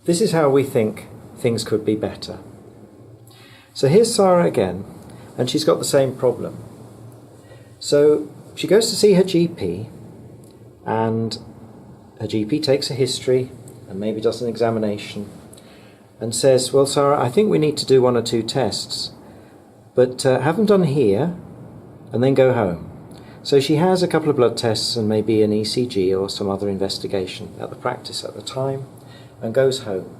This is how we think things could be better. So here's Sara again, and she's got the same problem. So she goes to see her GP, and her GP takes a history and maybe does an examination and says, well, Sara, I think we need to do 1 or 2 tests, but have them done here and then go home. So she has a couple of blood tests and maybe an ECG or some other investigation at the practice at the time and goes home.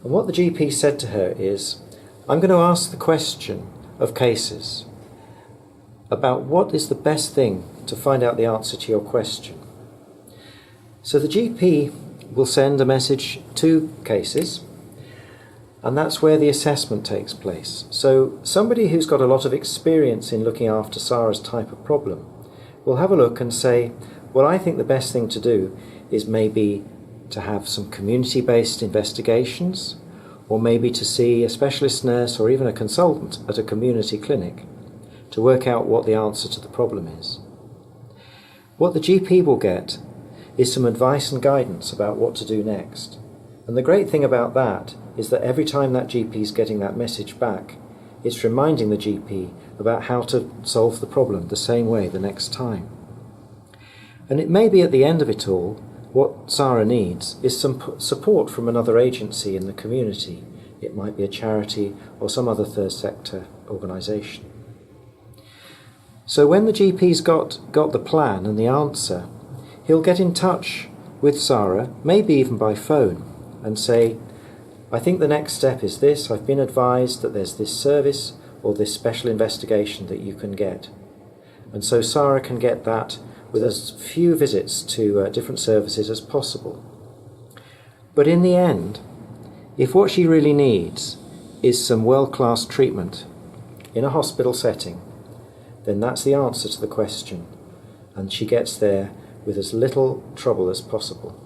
And what the GP said to her is, I'm going to ask the question of cases about what is the best thing to find out the answer to your question. So the GP will send a message to cases, and that's where the assessment takes place. So somebody who's got a lot of experience in looking after Sara's type of problem will have a look and say, well, I think the best thing to do is maybe to have some community-based investigations, or maybe to see a specialist nurse or even a consultant at a community clinic to work out what the answer to the problem is. What the GP will get is some advice and guidance about what to do next. And the great thing about that is that every time that GP is getting that message back, it's reminding the GP about how to solve the problem the same way the next time. And it may be at the end of it all, what Sara needs is some support from another agency in the community. It might be a charity or some other third sector organisation. So when the GP's got the plan and the answer, he'll get in touch with Sara, maybe even by phone, and say, I think the next step is this. I've been advised that there's this service or this special investigation that you can get. And so Sara can get that with as few visits to different services as possible. But in the end, if what she really needs is some world-class treatment in a hospital setting, then that's the answer to the question, and she gets there with as little trouble as possible.